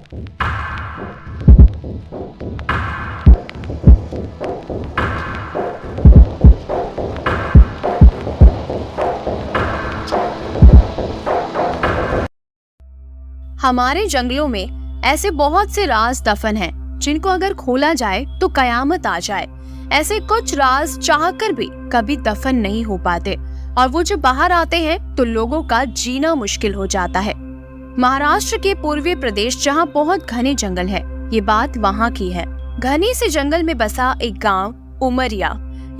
हमारे जंगलों में ऐसे बहुत से राज दफन हैं जिनको अगर खोला जाए तो कयामत आ जाए। ऐसे कुछ राज चाहकर भी कभी दफन नहीं हो पाते और वो जब बाहर आते हैं तो लोगों का जीना मुश्किल हो जाता है। महाराष्ट्र के पूर्वी प्रदेश जहाँ बहुत घने जंगल है, ये बात वहाँ की है। घने से जंगल में बसा एक गांव उमरिया।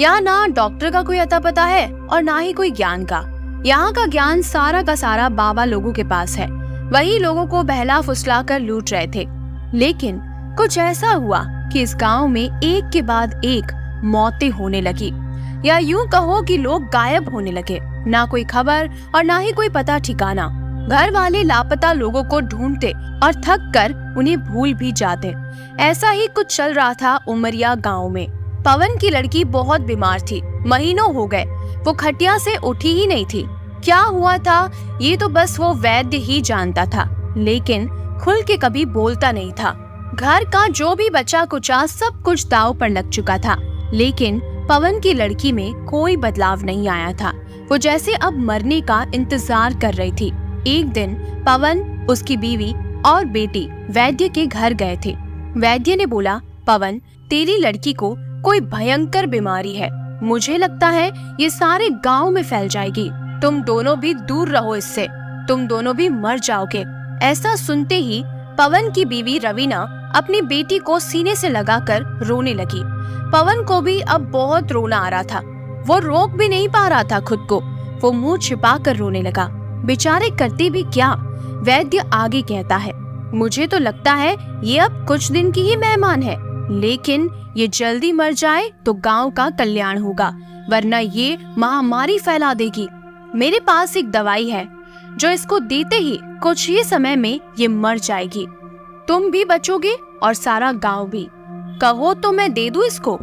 यहाँ ना डॉक्टर का कोई अता पता है और ना ही कोई ज्ञान का। यहाँ का ज्ञान सारा का सारा बाबा लोगों के पास है। वही लोगों को बहला फुसला कर लूट रहे थे। लेकिन कुछ ऐसा हुआ कि इस गांव में एक के बाद एक मौतें होने लगी, या यूं कहो कि लोग गायब होने लगे। ना कोई खबर और ना ही कोई पता ठिकाना। घर वाले लापता लोगों को ढूंढते और थक कर उन्हें भूल भी जाते। ऐसा ही कुछ चल रहा था उमरिया गांव में। पवन की लड़की बहुत बीमार थी। महीनों हो गए वो खटिया से उठी ही नहीं थी। क्या हुआ था ये तो बस वो वैद्य ही जानता था, लेकिन खुल के कभी बोलता नहीं था। घर का जो भी बचा कुचा सब कुछ दांव पर लग चुका था, लेकिन पवन की लड़की में कोई बदलाव नहीं आया था। वो जैसे अब मरने का इंतजार कर रही थी। एक दिन पवन, उसकी बीवी और बेटी वैद्य के घर गए थे। वैद्य ने बोला, पवन, तेरी लड़की को कोई भयंकर बीमारी है। मुझे लगता है ये सारे गांव में फैल जाएगी। तुम दोनों भी दूर रहो इससे, तुम दोनों भी मर जाओगे। ऐसा सुनते ही पवन की बीवी रवीना अपनी बेटी को सीने से लगाकर रोने लगी। पवन को भी अब बहुत रोना आ रहा था। वो रोक भी नहीं पा रहा था खुद को। वो मुंह छिपा कर रोने लगा। बेचारे करते भी क्या। वैद्य आगे कहता है, मुझे तो लगता है ये अब कुछ दिन की ही मेहमान है, लेकिन ये जल्दी मर जाए तो गांव का कल्याण होगा, वरना ये महामारी फैला देगी। मेरे पास एक दवाई है जो इसको देते ही कुछ ही समय में ये मर जाएगी। तुम भी बचोगे और सारा गांव भी। कहो तो मैं दे दूं इसको।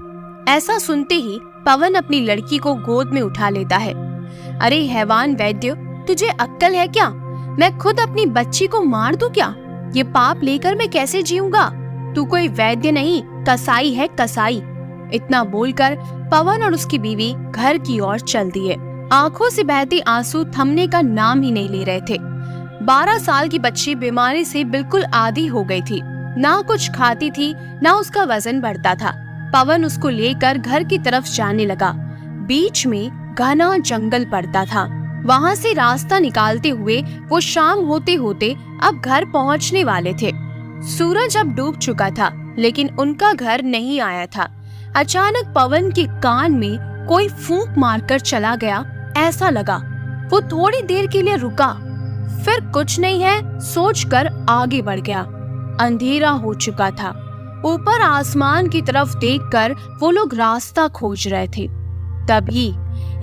ऐसा सुनते ही पवन अपनी लड़की को गोद में उठा लेता है। अरे हैवान वैद्य, तुझे अक्ल है क्या? मैं खुद अपनी बच्ची को मार दूं क्या? ये पाप लेकर मैं कैसे जीऊंगा? तू कोई वैद्य नहीं, कसाई है, कसाई। इतना बोलकर पवन और उसकी बीवी घर की ओर चल दिए। आंखों से बहते आंसू थमने का नाम ही नहीं ले रहे थे। 12 साल की बच्ची बीमारी से बिल्कुल आदी हो गई थी। ना कुछ खाती थी, ना उसका वजन बढ़ता था। पवन उसको लेकर घर की तरफ जाने लगा। बीच में घना जंगल पड़ता था। वहाँ से रास्ता निकालते हुए वो शाम होते होते अब घर पहुँचने वाले थे। सूरज अब डूब चुका था, लेकिन उनका घर नहीं आया था। अचानक पवन के कान में कोई फूंक मारकर चला गया, ऐसा लगा। वो थोड़ी देर के लिए रुका, फिर कुछ नहीं है सोचकर आगे बढ़ गया। अंधेरा हो चुका था। ऊपर आसमान की तरफ देखकर वो लोग रास्ता खोज रहे थे। तभी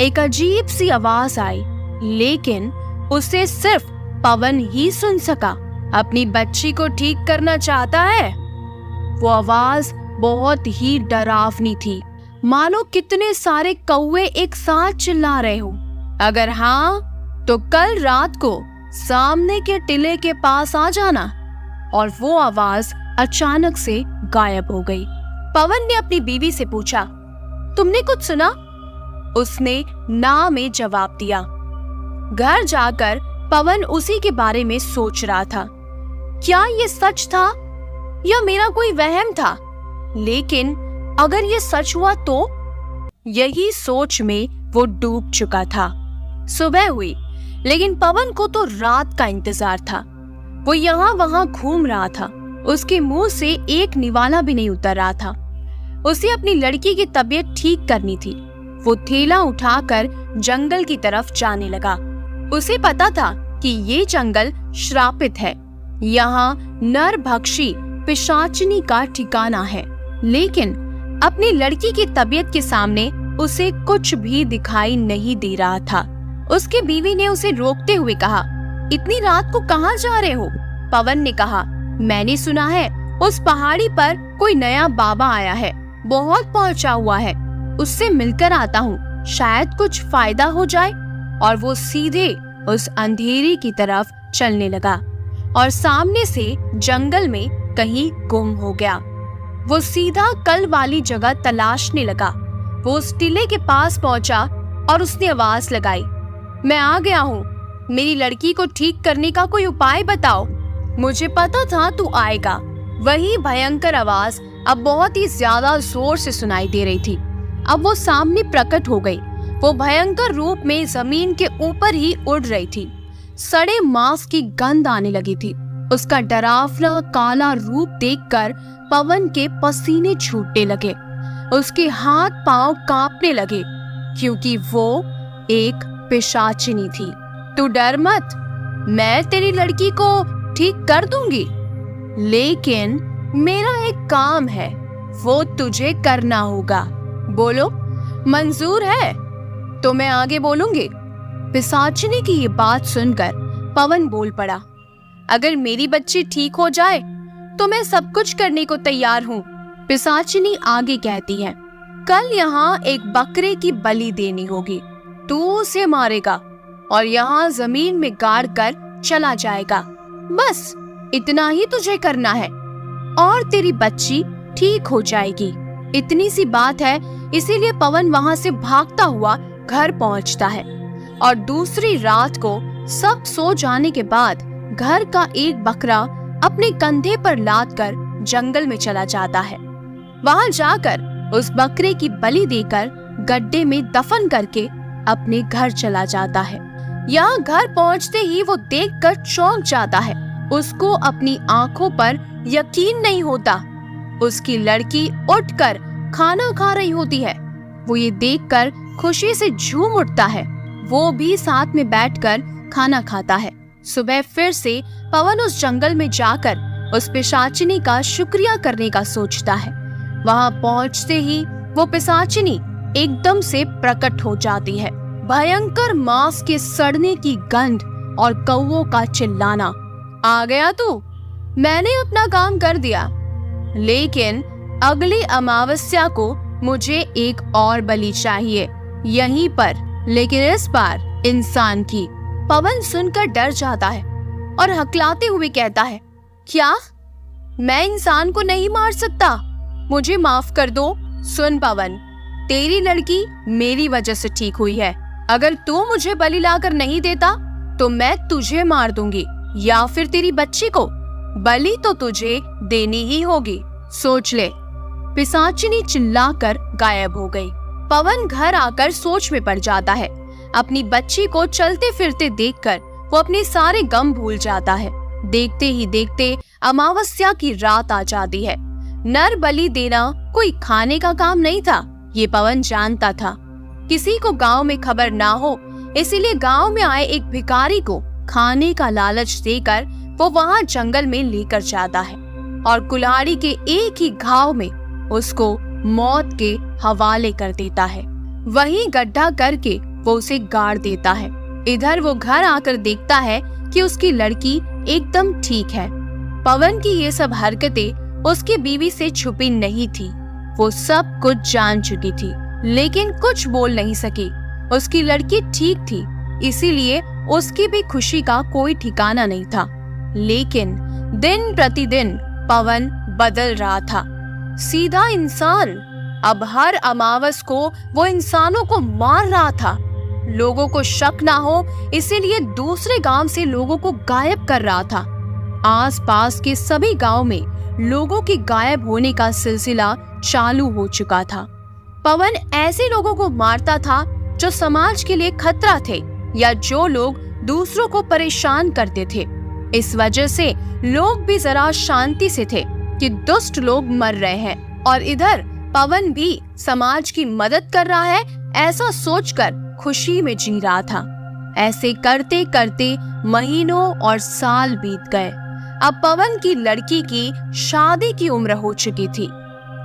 एक अजीब सी आवाज आई, लेकिन उसे सिर्फ पवन ही सुन सका। अपनी बच्ची को ठीक करना चाहता है? वो आवाज बहुत ही डरावनी थी, मानो कितने सारे कौवे एक साथ चिल्ला रहे हो। अगर हाँ तो कल रात को सामने के टिले के पास आ जाना। और वो आवाज अचानक से गायब हो गई। पवन ने अपनी बीवी से पूछा, तुमने कुछ सुना? उसने ना में जवाब दिया। घर जाकर पवन उसी के बारे में सोच रहा था। क्या ये सच था या मेरा कोई वहम था? लेकिन अगर ये सच हुआ तो? यही सोच में वो डूब चुका था। सुबह हुई, लेकिन पवन को तो रात का इंतजार था। वो यहाँ वहाँ घूम रहा था। उसके मुंह से एक निवाला भी नहीं उतर रहा था। उसे अपनी लड़की की तबीयत ठीक करनी थी। वो थैला उठाकर जंगल की तरफ जाने लगा। उसे पता था कि ये जंगल श्रापित है। यहाँ नरभक्षी पिशाचिनी का ठिकाना है। लेकिन अपनी लड़की की तबीयत के सामने उसे कुछ भी दिखाई नहीं दे रहा था। उसकी बीवी ने उसे रोकते हुए कहा, इतनी रात को कहाँ जा रहे हो? पवन ने कहा, मैंने सुना है उस पहाड़ी पर कोई नया बाबा आया है, बहुत पहुंचा हुआ है। उससे मिलकर आता हूँ, शायद कुछ फायदा हो जाए। और वो सीधे उस अंधेरी की तरफ चलने लगा। और सामने से जंगल में कहीं गुम हो गया। वो सीधा कल वाली जगह तलाशने लगा। वो उस टीले के पास पहुंचा और उसने आवाज लगाई, मैं आ गया हूँ, मेरी लड़की को ठीक करने का कोई उपाय बताओ। मुझे पता था तू आएगा। वही भयंकर आवाज अब बहुत ही ज्यादा जोर से सुनाई दे रही थी। अब वो सामने प्रकट हो गई। वो भयंकर रूप में जमीन के ऊपर ही उड़ रही थी। सड़े मांस की गंध आने लगी थी। उसका डरावना काला रूप देखकर पवन के पसीने छूटने लगे। उसके हाथ पांव कांपने लगे क्योंकि वो एक पिशाचिनी थी। तू डर मत, मैं तेरी लड़की को ठीक कर दूंगी, लेकिन मेरा एक काम है, वो तुझे करना होगा। बोलो, मंजूर है? तो मैं आगे बोलूंगी। पिशाचिनी की ये बात सुनकर पवन बोल पड़ा, अगर मेरी बच्ची ठीक हो जाए तो मैं सब कुछ करने को तैयार हूँ। पिशाचिनी आगे कहती है, कल यहाँ एक बकरे की बलि देनी होगी। तू उसे मारेगा और यहाँ जमीन में गाड़ कर चला जाएगा। बस इतना ही तुझे करना है और तेरी बच्ची ठीक हो जाएगी। इतनी सी बात है, इसीलिए पवन वहाँ से भागता हुआ घर पहुँचता है और दूसरी रात को सब सो जाने के बाद घर का एक बकरा अपने कंधे पर लाद कर जंगल में चला जाता है। वहाँ जाकर उस बकरे की बलि देकर गड्ढे में दफन करके अपने घर चला जाता है। यहाँ घर पहुँचते ही वो देखकर चौंक जाता है। उसको अपनी आंखों पर यकीन नहीं होता। उसकी लड़की उठकर खाना खा रही होती है। वो ये देखकर खुशी से झूम उठता है। वो भी साथ में बैठकर खाना खाता है। सुबह फिर से पवन उस जंगल में जाकर उस पिशाचिनी का शुक्रिया करने का सोचता है। वहाँ पहुँचते ही वो पिशाचिनी एकदम से प्रकट हो जाती है। भयंकर मांस के सड़ने की गंध और कौवों का चिल्लाना। आ गया तू? मैंने अपना काम कर दिया, लेकिन अगली अमावस्या को मुझे एक और बलि चाहिए, यहीं पर, लेकिन इस बार इंसान की। पवन सुनकर डर जाता है और हकलाते हुए कहता है, क्या? मैं इंसान को नहीं मार सकता, मुझे माफ कर दो। सुन पवन, तेरी लड़की मेरी वजह से ठीक हुई है। अगर तू मुझे बलि लाकर नहीं देता तो मैं तुझे मार दूंगी या फिर तेरी बच्ची को। बलि तो तुझे देनी ही होगी, सोच ले। पिशाचिनी चिल्लाकर गायब हो गई। पवन घर आकर सोच में पड़ जाता है। अपनी बच्ची को चलते फिरते देखकर वो अपने सारे गम भूल जाता है। देखते ही देखते अमावस्या की रात आ जाती है। नर बलि देना कोई खाने का काम नहीं था, ये पवन जानता था। किसी को गांव में खबर ना हो, इसीलिए गांव में आए एक भिखारी को खाने का लालच देकर वो वहां जंगल में लेकर जाता है और कुल्हाड़ी के एक ही घाव में उसको मौत के हवाले कर देता है। वहीं गड्ढा करके वो उसे गाड़ देता है। इधर वो घर आकर देखता है कि उसकी लड़की एकदम ठीक है। पवन की ये सब हरकतें उसकी बीवी से छुपी नहीं थी। वो सब कुछ जान चुकी थी, लेकिन कुछ बोल नहीं सकी। उसकी लड़की ठीक थी, इसीलिए उसकी भी खुशी का कोई ठिकाना नहीं था। लेकिन दिन प्रतिदिन पवन बदल रहा था। सीधा इंसान। अब हर अमावस को वो इंसानों को मार रहा था। लोगों को शक ना हो, इसीलिए दूसरे गांव से लोगों को गायब कर रहा था। आसपास के सभी गांव में लोगों के गायब होने का सिलसिला चालू हो चुका था। पवन ऐसे लोगों को मारता था जो समाज के लिए खतरा थे या जो लोग दूसरों को परेशान करते थे। इस वजह से लोग भी जरा शांति से थे कि दुष्ट लोग मर रहे हैं और इधर पवन भी समाज की मदद कर रहा है, ऐसा सोचकर खुशी में जी रहा था। ऐसे करते करते महीनों और साल बीत गए। अब पवन की लड़की की शादी की उम्र हो चुकी थी।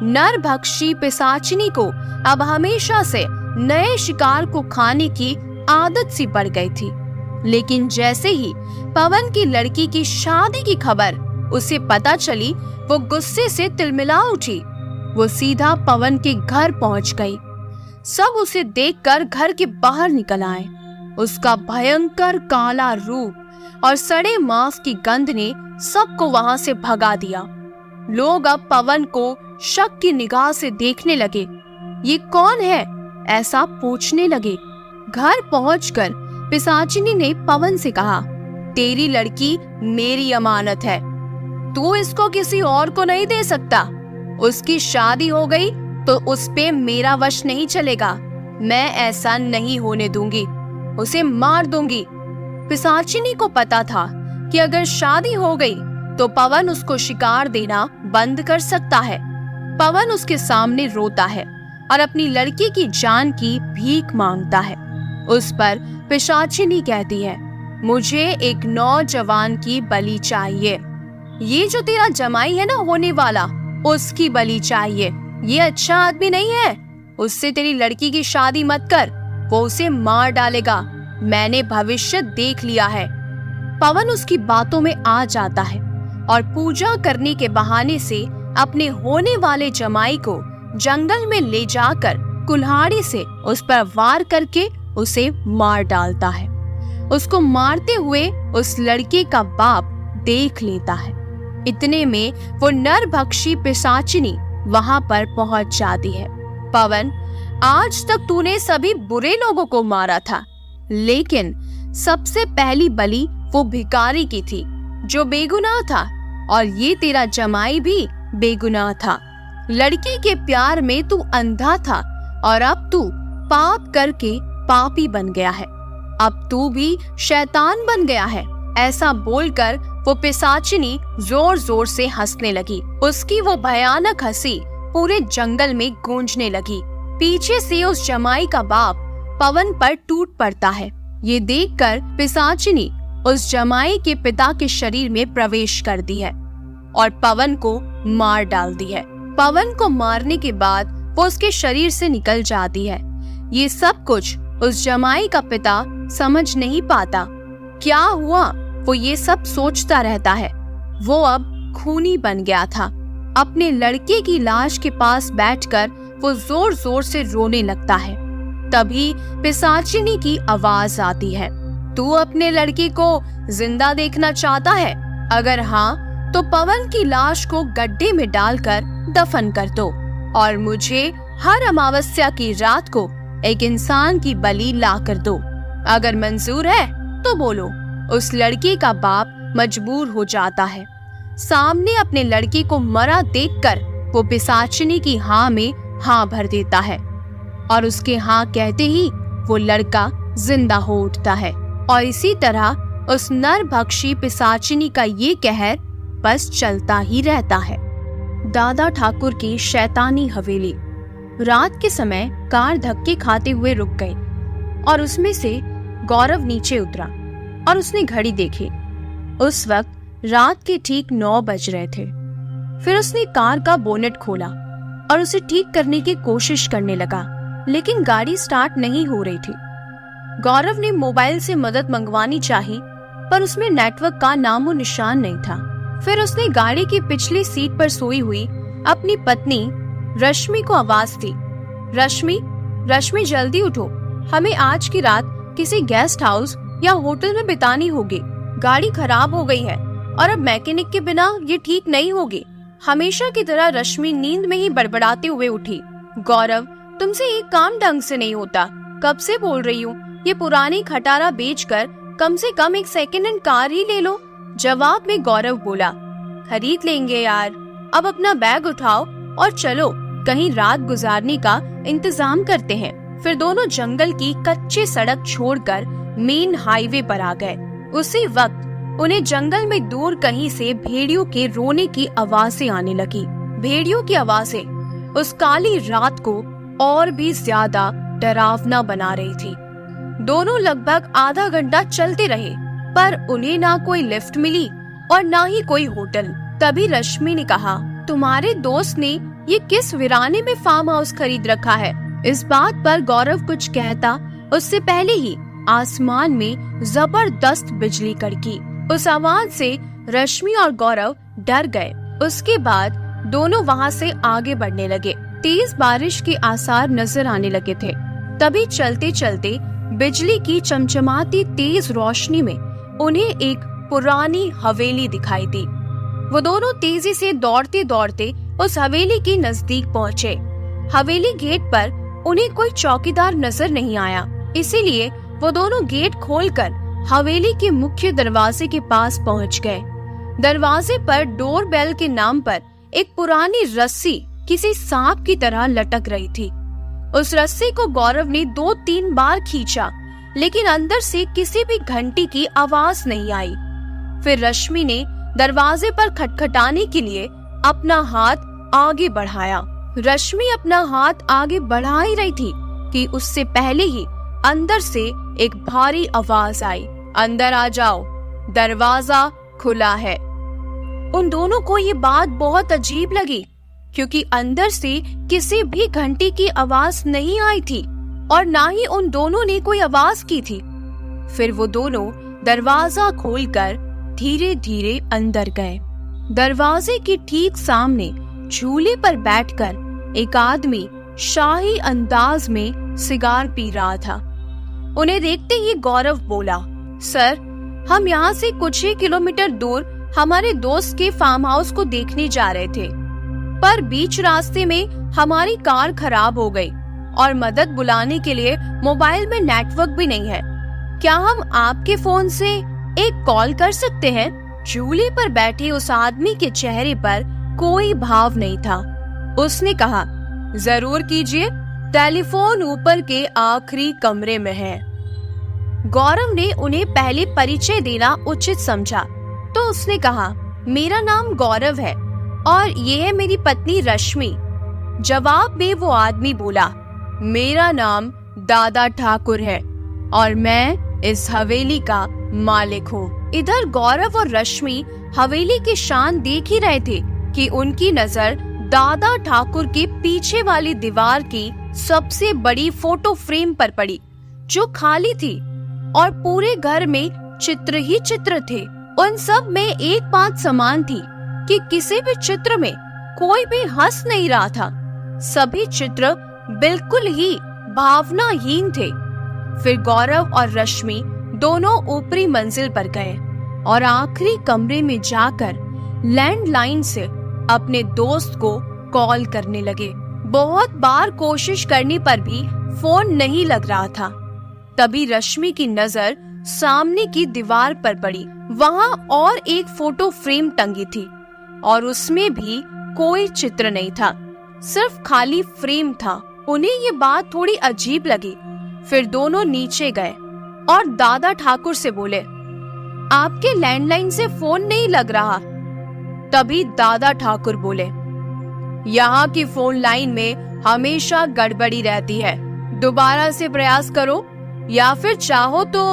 नरभक्षी पिशाचिनी को अब हमेशा से नए शिकार को खाने की आदत सी पड़ गई थी। लेकिन जैसे ही पवन की लड़की की शादी की खबर उसे पता चली, वो गुस्से से तिलमिला उठी। वो सीधा पवन के घर पहुंच गई। सब उसे देखकर घर के बाहर निकल आए। उसका भयंकर काला रूप और सड़े मांस की गंध ने सबको वहां से भगा दिया। लोग अब पवन को शक की निगाह से देखने लगे। ये कौन है, ऐसा पूछने लगे। घर पहुंचकर पिशाचिनी ने पवन से कहा, तेरी लड़की मेरी अमानत है, तू इसको किसी और को नहीं दे सकता। उसकी शादी हो गई तो उस पे मेरा वश नहीं चलेगा। मैं ऐसा नहीं होने दूंगी, उसे मार दूंगी। पिशाचिनी को पता था कि अगर शादी हो गई तो पवन उसको शिकार देना बंद कर सकता है। पवन उसके सामने रोता है और अपनी लड़की की जान की भीख मांगता है। उस पर पिशाचिनी कहती है, मुझे एक नौजवान की बलि चाहिए। ये जो तेरा जमाई है ना होने वाला, उसकी बलि चाहिए। ये अच्छा आदमी नहीं है, उससे तेरी लड़की की शादी मत कर, वो उसे मार डालेगा। मैंने भविष्य देख लिया है। पवन उसकी बातों में आ जाता है और पूजा करने के बहाने से अपने होने वाले जमाई को जंगल में ले जाकर कुल्हाड़ी से उस पर वार करके उसे मार डालता है। उसको मारते हुए उस लड़के का बाप देख लेता है। इतने में वो नरभक्षी पिशाचिनी वहां पर पहुंच जाती है। पवन, आज तक तूने सभी बुरे लोगों को मारा था, लेकिन सबसे पहली बलि वो भिखारी की थी जो बेगुनाह था, और ये तेरा जमाई भी बेगुनाह था। लड़की के प्यार में तू अंधा था और अब तू पाप करके पापी बन गया है। अब तू भी शैतान बन गया है। ऐसा बोलकर वो पिशाचिनी जोर जोर से हंसने लगी। उसकी वो भयानक हंसी पूरे जंगल में गूंजने लगी। पीछे से उस जमाई का बाप पवन पर टूट पड़ता है। ये देखकर पिशाचिनी उस जमाई के पिता के शरीर में प्रवेश करती है और पवन को मार डालती है। पवन को मारने के बाद वो उसके शरीर से निकल जाती है। ये सब कुछ उस जमाई का पिता समझ नहीं पाता। क्या हुआ, वो ये सब सोचता रहता है। वो अब खूनी बन गया था। अपने लड़के की लाश के पास बैठकर वो जोर जोर से रोने लगता है। तभी पिशाचिनी की आवाज आती है, तू अपने लड़के को जिंदा देखना चाहता है? अगर हाँ तो पवन की लाश को गड्ढे में डालकर दफन कर दो और मुझे हर अमावस्या की रात को एक इंसान की बलि ला कर दो। अगर मंजूर है तो बोलो। उस लड़के का बाप मजबूर हो जाता है। सामने अपने लड़के को मरा देखकर वो पिशाचिनी की हाँ में हाँ भर देता है और उसके हाँ कहते ही वो लड़का जिंदा हो उठता है। और इसी तरह उस नरभक्षी पिशाचिनी का ये कहर बस चलता ही रहता है। दादा ठाकुर की शैतानी हवेली। रात के समय कार धक्के खाते हुए रुक गई और उसमें से गौरव नीचे उतरा और उसने घड़ी देखी। उस वक्त रात के ठीक 9 बज रहे थे। फिर उसने कार का बोनेट खोला और उसे ठीक करने की कोशिश करने लगा, लेकिन गाड़ी स्टार्ट नहीं हो रही थी। गौरव ने मोबाइल से मदद मंगवानी चाही, पर उसमें नेटवर्क का नामो निशान नहीं था। फिर उसने गाड़ी की पिछली सीट पर सोई हुई अपनी पत्नी रश्मि को आवाज दी, रश्मि जल्दी उठो, हमें आज की रात किसी गेस्ट हाउस या होटल में बितानी होगी। गाड़ी खराब हो गई है और अब मैकेनिक के बिना ये ठीक नहीं होगी। हमेशा की तरह रश्मि नींद में ही बड़बड़ाते हुए उठी। गौरव, तुमसे एक काम ढंग से नहीं होता, कब से बोल रही हूँ ये पुरानी खटारा बेचकर कम से कम एक सेकंड हैंड कार ही ले लो। जवाब में गौरव बोला, खरीद लेंगे यार, अब अपना बैग उठाओ और चलो कहीं रात गुजारने का इंतजाम करते हैं। फिर दोनों जंगल की कच्ची सड़क छोड़कर मेन हाईवे पर आ गए। उसी वक्त उन्हें जंगल में दूर कहीं से भेड़ियों के रोने की आवाजें आने लगी। भेड़ियों की आवाजें उस काली रात को और भी ज्यादा डरावना बना रही थी। दोनों लगभग आधा घंटा चलते रहे, पर उन्हें ना कोई लिफ्ट मिली और ना ही कोई होटल। तभी रश्मि ने कहा, तुम्हारे दोस्त ने ये किस वीराने में फार्म हाउस खरीद रखा है? इस बात पर गौरव कुछ कहता उससे पहले ही आसमान में जबरदस्त बिजली कड़की। उस आवाज से रश्मि और गौरव डर गए। उसके बाद दोनों वहां से आगे बढ़ने लगे। तेज बारिश के आसार नजर आने लगे थे। तभी चलते चलते बिजली की चमचमाती तेज रोशनी में उन्हें एक पुरानी हवेली दिखाई दी। वो दोनों तेजी से दौड़ते दौड़ते उस हवेली के नजदीक पहुंचे। हवेली गेट पर उन्हें कोई चौकीदार नजर नहीं आया, इसीलिए वो दोनों गेट खोलकर हवेली के मुख्य दरवाजे के पास पहुंच गए। दरवाजे पर डोर बेल के नाम पर एक पुरानी रस्सी किसी सांप की तरह लटक रही थी। उस रस्सी को गौरव ने 2-3 बार खींचा, लेकिन अंदर से किसी भी घंटी की आवाज नहीं आई। फिर रश्मि ने दरवाजे पर खटखटाने के लिए अपना हाथ आगे बढ़ाया। रश्मि अपना हाथ आगे बढ़ा ही रही थी कि उससे पहले ही अंदर से एक भारी आवाज आई, अंदर आ जाओ, दरवाजा खुला है। उन दोनों को ये बात बहुत अजीब लगी, क्योंकि अंदर से किसी भी घंटी की आवाज नहीं आई थी और ना ही उन दोनों ने कोई आवाज की थी। फिर वो दोनों दरवाजा खोलकर धीरे धीरे अंदर गए। दरवाजे के ठीक सामने झूले पर बैठकर एक आदमी शाही अंदाज में सिगार पी रहा था। उन्हें देखते ही गौरव बोला, सर, हम यहाँ से कुछ ही किलोमीटर दूर हमारे दोस्त के फार्म हाउस को देखने जा रहे थे, पर बीच रास्ते में हमारी कार खराब हो गई और मदद बुलाने के लिए मोबाइल में नेटवर्क भी नहीं है। क्या हम आपके फोन से एक कॉल कर सकते हैं? झूले पर बैठे उस आदमी के चेहरे पर कोई भाव नहीं था। उसने कहा, जरूर कीजिए, टेलीफोन ऊपर के आखिरी कमरे में है। गौरव ने उन्हें पहले परिचय देना उचित समझा, तो उसने कहा, मेरा नाम गौरव है और ये है मेरी पत्नी रश्मि। जवाब में वो आदमी बोला, मेरा नाम दादा ठाकुर है और मैं इस हवेली का मालिक हूँ। इधर गौरव और रश्मि हवेली की शान देख ही रहे थे कि उनकी नजर दादा ठाकुर के पीछे वाली दीवार की सबसे बड़ी फोटो फ्रेम पर पड़ी, जो खाली थी और पूरे घर में चित्र ही चित्र थे। उन सब में एक बात समान थी कि किसी भी चित्र में कोई भी हंस नहीं रहा था। सभी चित्र बिल्कुल ही भावनाहीन थे। फिर गौरव और रश्मि दोनों ऊपरी मंजिल पर गए और आखिरी कमरे में जाकर लैंडलाइन से अपने दोस्त को कॉल करने लगे। बहुत बार कोशिश करने पर भी फोन नहीं लग रहा था। तभी रश्मि की नजर सामने की दीवार पर पड़ी। वहाँ और एक फोटो फ्रेम टंगी थी और उसमें भी कोई चित्र नहीं था, सिर्फ खाली फ्रेम था। उन्हें ये बात थोड़ी अजीब लगी। फिर दोनों नीचे गए और दादा ठाकुर से बोले, आपके लैंडलाइन से फोन नहीं लग रहा। तभी दादा ठाकुर बोले, यहाँ की फोन लाइन में हमेशा गड़बड़ी रहती है, दोबारा से प्रयास करो या फिर चाहो तो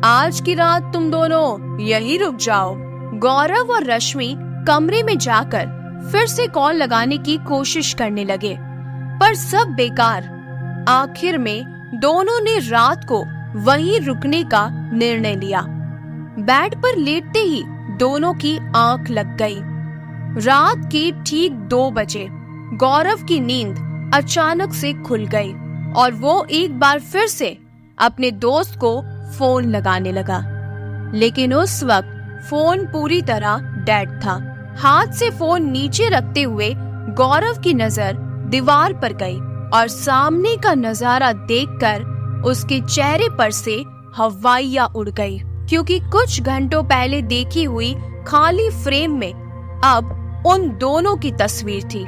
आज की रात तुम दोनों यहीं रुक जाओ। गौरव और रश्मि कमरे में जाकर फिर से कॉल लगाने की कोशिश करने लगे, पर सब बेकार। आखिर में दोनों ने रात को वहीं रुकने का निर्णय लिया। बेड पर लेटते ही दोनों की आंख लग गई। रात के ठीक 2 बजे गौरव की नींद अचानक से खुल गई और वो एक बार फिर से अपने दोस्त को फोन लगाने लगा, लेकिन उस वक्त फोन पूरी तरह डेड था। हाथ से फोन नीचे रखते हुए गौरव की नजर दीवार पर गई और सामने का नजारा देखकर उसके चेहरे पर से हवाइयां उड़ गई, क्योंकि कुछ घंटों पहले देखी हुई खाली फ्रेम में अब उन दोनों की तस्वीर थी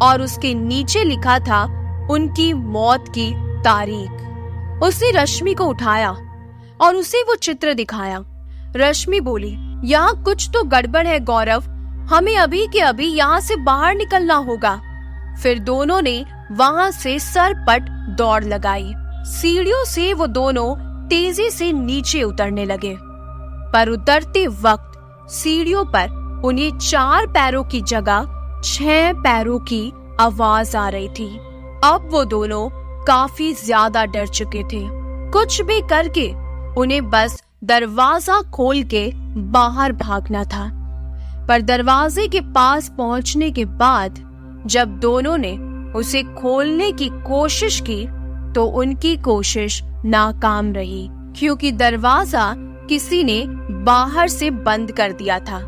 और उसके नीचे लिखा था उनकी मौत की तारीख। उसने रश्मि को उठाया और उसे वो चित्र दिखाया। रश्मि बोली, यहाँ कुछ तो गड़बड़ है गौरव, हमें अभी के अभी यहाँ से बाहर निकलना होगा। फिर दोनों ने वहाँ से सरपट दौड़ लगाई। सीढ़ियों से वो दोनों तेजी से नीचे उतरने लगे, पर उतरते वक्त सीढ़ियों पर उन्हें 4 पैरों की जगह 6 पैरों की आवाज आ रही थी। अब वो दोनों काफी ज्यादा डर चुके थे। कुछ भी करके उन्हें बस दरवाजा खोल के बाहर भागना था। पर दरवाजे के पास पहुंचने के बाद जब दोनों ने उसे खोलने की कोशिश की तो उनकी कोशिश नाकाम रही, क्योंकि दरवाजा किसी ने बाहर से बंद कर दिया था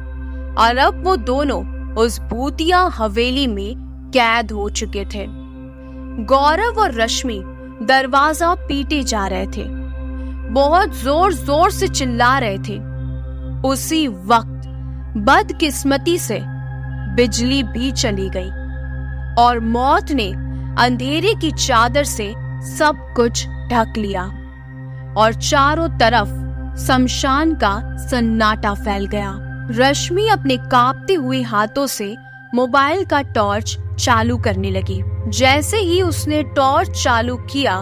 और अब वो दोनों उस भूतिया हवेली में कैद हो चुके थे। गौरव और रश्मि दरवाजा पीटे जा रहे थे, बहुत जोर जोर से चिल्ला रहे थे। उसी वक्त बदकिस्मती से बिजली भी चली गई और मौत ने अंधेरे की चादर से सब कुछ ढक लिया और चारों तरफ शमशान का सन्नाटा फैल गया। रश्मि अपने कांपते हुए हाथों से मोबाइल का टॉर्च चालू करने लगी। जैसे ही उसने टॉर्च चालू किया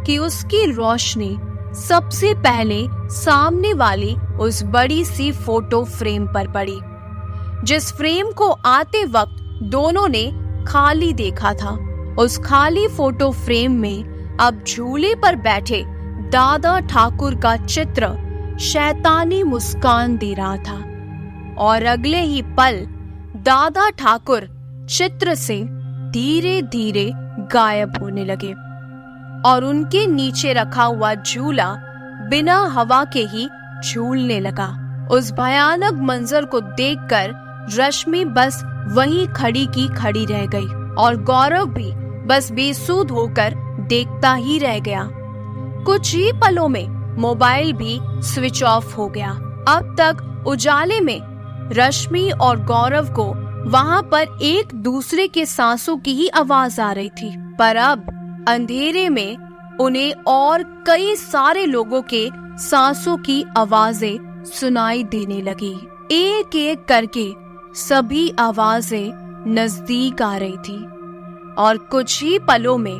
कि उसकी रोशनी सबसे पहले सामने वाली उस बड़ी सी फोटो फ्रेम पर पड़ी, जिस फ्रेम को आते वक्त दोनों ने खाली देखा था। उस खाली फोटो फ्रेम में अब झूले पर बैठे दादा ठाकुर का चित्र शैतानी मुस्कान दे रहा था और अगले ही पल दादा ठाकुर चित्र से धीरे धीरे गायब होने लगे और उनके नीचे रखा हुआ झूला बिना हवा के ही झूलने लगा। उस भयानक मंजर को देखकर रश्मि बस वहीं खड़ी की खड़ी रह गई और गौरव भी बस बेसुध होकर देखता ही रह गया। कुछ ही पलों में मोबाइल भी स्विच ऑफ हो गया। अब तक उजाले में रश्मि और गौरव को वहां पर एक दूसरे के सांसों की ही आवाज आ रही थी, पर अब अंधेरे में उन्हें और कई सारे लोगों के सांसों की आवाजें सुनाई देने लगी। एक एक करके सभी आवाजें नजदीक आ रही थी और कुछ ही पलों में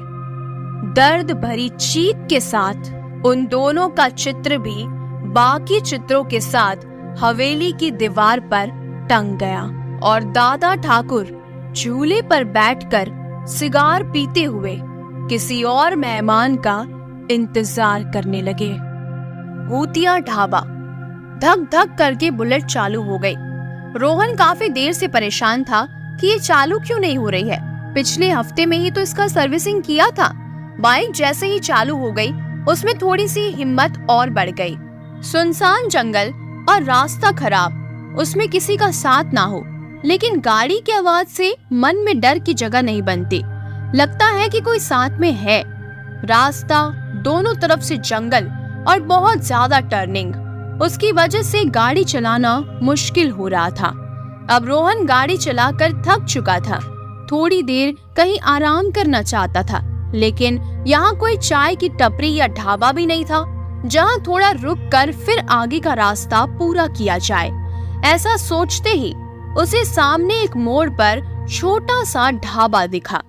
दर्द भरी चीख के साथ उन दोनों का चित्र भी बाकी चित्रों के साथ हवेली की दीवार पर टंग गया और दादा ठाकुर झूले पर बैठकर सिगार पीते हुए किसी और मेहमान का इंतजार करने लगे। भूतिया ढाबा। धक धक करके बुलेट चालू हो गई। रोहन काफी देर से परेशान था कि ये चालू क्यों नहीं हो रही है। पिछले हफ्ते में ही तो इसका सर्विसिंग किया था। बाइक जैसे ही चालू हो गई उसमें थोड़ी सी हिम्मत और बढ़ गई। सुनसान जंगल और रास्ता खराब, उसमें किसी का साथ ना हो, लेकिन गाड़ी की आवाज से मन में डर की जगह नहीं बनती। लगता है कि कोई साथ में है। रास्ता दोनों तरफ से जंगल और बहुत ज्यादा टर्निंग, उसकी वजह से गाड़ी चलाना मुश्किल हो रहा था। अब रोहन गाड़ी चलाकर थक चुका था, थोड़ी देर कहीं आराम करना चाहता था, लेकिन यहाँ कोई चाय की टपरी या ढाबा भी नहीं था जहाँ थोड़ा रुक कर फिर आगे का रास्ता पूरा किया जाए। ऐसा सोचते ही उसे सामने एक मोड़ पर छोटा सा ढाबा दिखा।